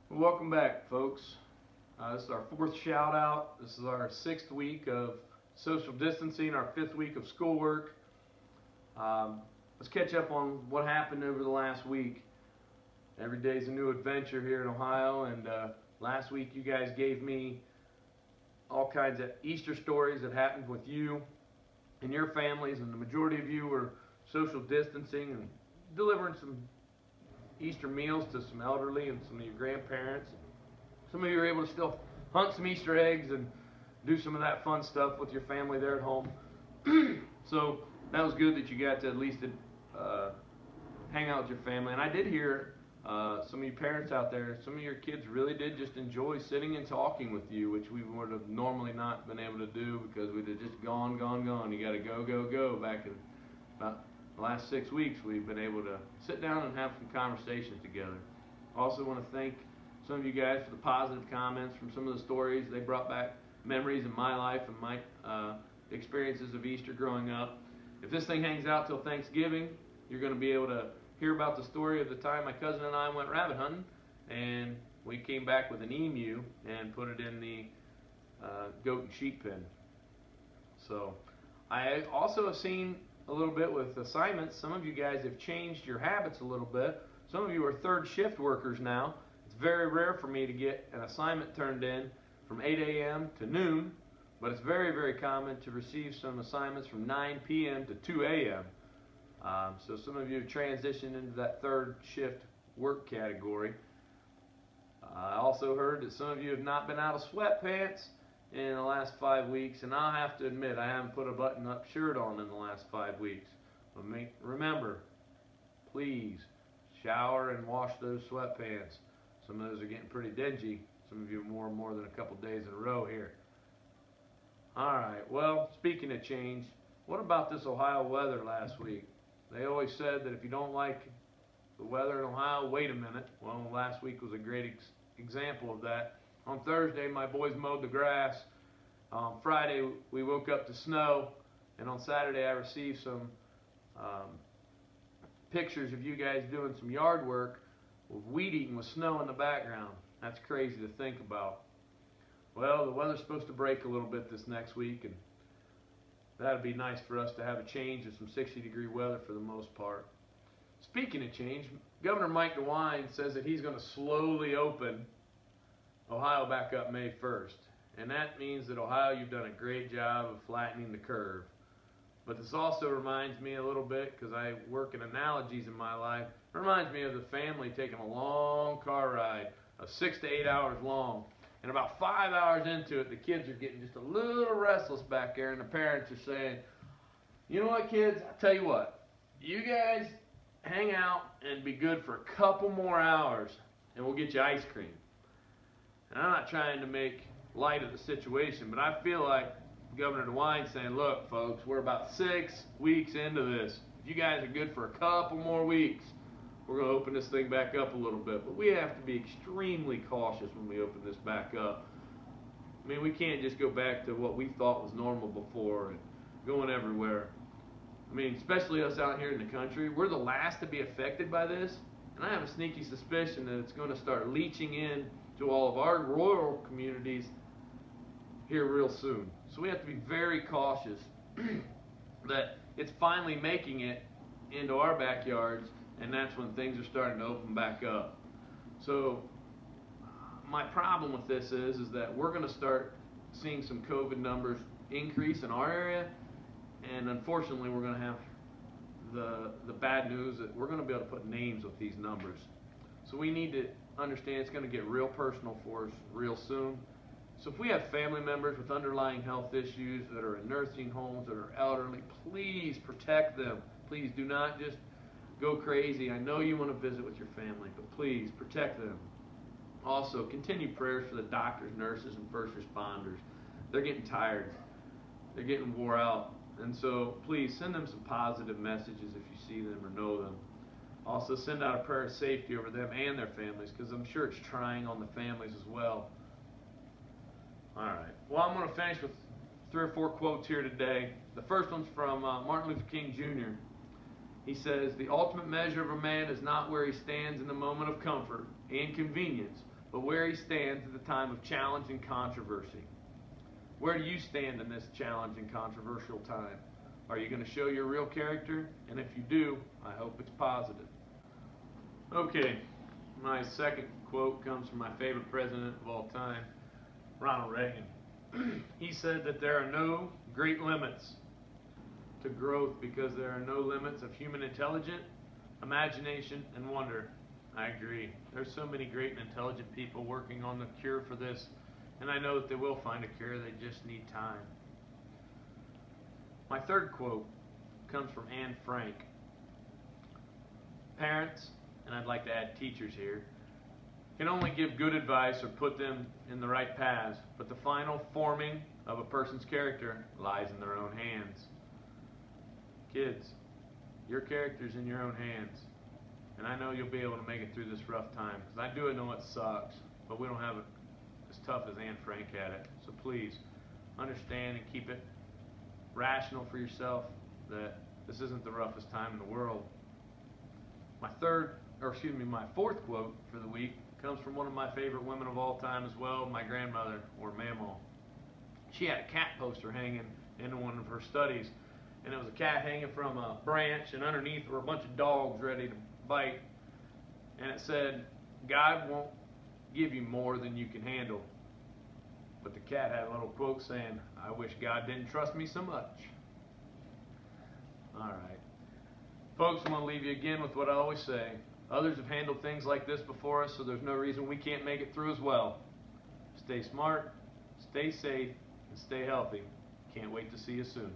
Well, welcome back, folks. This is our fourth shout out. This is our sixth week of social distancing, our fifth week of schoolwork. Let's catch up on what happened over the last week. Every day is a new adventure here in Ohio, and last week you guys gave me all kinds of Easter stories that happened with you and your families, and the majority of you were social distancing and delivering some Easter meals to some elderly and some of your grandparents. Some of you were able to still hunt some Easter eggs and do some of that fun stuff with your family there at home. So that was good that you got to at least hang out with your family. And I did hear some of you parents out there, some of your kids really did just enjoy sitting and talking with you, which we would have normally not been able to do because we'd have just gone. You got to go. Back in about the last 6 weeks, we've been able to sit down and have some conversations together. I also want to thank some of you guys for the positive comments from some of the stories. They brought back memories in my life and my experiences of Easter growing up. If this thing hangs out till Thanksgiving, you're going to be able to hear about the story of the time my cousin and I went rabbit hunting, and we came back with an emu and put it in the goat and sheep pen. So I also have seen a little bit with assignments. Some of you guys have changed your habits a little bit. Some of you are third shift workers now. It's very rare for me to get an assignment turned in from 8 a.m. to noon, but it's very, very common to receive some assignments from 9 p.m. to 2 a.m. So some of you have transitioned into that third shift work category. I also heard that some of you have not been out of sweatpants in the last 5 weeks, and I'll have to admit I haven't put a button-up shirt on in the last 5 weeks. But remember, please shower and wash those sweatpants. Some of those are getting pretty dingy. Some of you more than a couple days in a row here. Alright, well, speaking of change, what about this Ohio weather last week? They always said that if you don't like the weather in Ohio, wait a minute. Well, last week was a great example of that. On Thursday, my boys mowed the grass. Friday, we woke up to snow. And on Saturday, I received some pictures of you guys doing some yard work with weed eating with snow in the background. That's crazy to think about. Well, the weather's supposed to break a little bit this next week, and that'd be nice for us to have a change of some 60-degree weather for the most part. Speaking of change, Governor Mike DeWine says that he's going to slowly open Ohio back up May 1st. And that means that Ohio, you've done a great job of flattening the curve. But this also reminds me a little bit, because I work in analogies in my life, it reminds me of the family taking a long car ride of 6 to 8 hours long. And about 5 hours into it, the kids are getting just a little restless back there, and the parents are saying, you know what, kids, I'll tell you what, you guys hang out and be good for a couple more hours, and we'll get you ice cream. And I'm not trying to make light of the situation, but I feel like Governor DeWine saying, look, folks, we're about 6 weeks into this. If you guys are good for a couple more weeks, we're going to open this thing back up a little bit. But we have to be extremely cautious when we open this back up. I mean, we can't just go back to what we thought was normal before and going everywhere. I mean, especially us out here in the country, we're the last to be affected by this. And I have a sneaky suspicion that it's going to start leaching in to all of our rural communities here real soon. So we have to be very cautious that it's finally making it into our backyards, and that's when things are starting to open back up. So my problem with this is that we're going to start seeing some COVID numbers increase in our area, and unfortunately we're going to have the bad news that we're going to be able to put names with these numbers. So we need to understand it's going to get real personal for us real soon. So if we have family members with underlying health issues that are in nursing homes, that are elderly, please protect them. Please do not just go crazy. I know you want to visit with your family, but please protect them. Also, continue prayers for the doctors, nurses, and first responders. They're getting tired. They're getting wore out. And so please send them some positive messages if you see them or know them. Also, send out a prayer of safety over them and their families, because I'm sure it's trying on the families as well. All right. Well, I'm going to finish with 3 or 4 quotes here today. The first one's from Martin Luther King Jr. He says, "The ultimate measure of a man is not where he stands in the moment of comfort and convenience, but where he stands at the time of challenge and controversy. Where do you stand in this challenge and controversial time? Are you going to show your real character? And if you do, I hope it's positive. Okay, my second quote comes from my favorite president of all time, Ronald Reagan. He said that there are no great limits to growth because there are no limits of human intelligence, imagination, and wonder. I agree. There's so many great and intelligent people working on the cure for this, and I know that they will find a cure. They just need time. My third quote comes from Anne Frank. Parents, and I'd like to add teachers here, can only give good advice or put them in the right paths, but the final forming of a person's character lies in their own hands. Kids, your character's in your own hands, and I know you'll be able to make it through this rough time, because I do know it sucks, but we don't have it as tough as Anne Frank had it. So please, understand and keep it rational for yourself that this isn't the roughest time in the world. My fourth quote for the week comes from one of my favorite women of all time as well, my grandmother, or Mamaw. She had a cat poster hanging in one of her studies, and it was a cat hanging from a branch, and underneath were a bunch of dogs ready to bite, and it said, God won't give you more than you can handle. But the cat had a little quote saying, I wish God didn't trust me so much. Alright. Folks, I want to leave you again with what I always say. Others have handled things like this before us, so there's no reason we can't make it through as well. Stay smart, stay safe, and stay healthy. Can't wait to see you soon.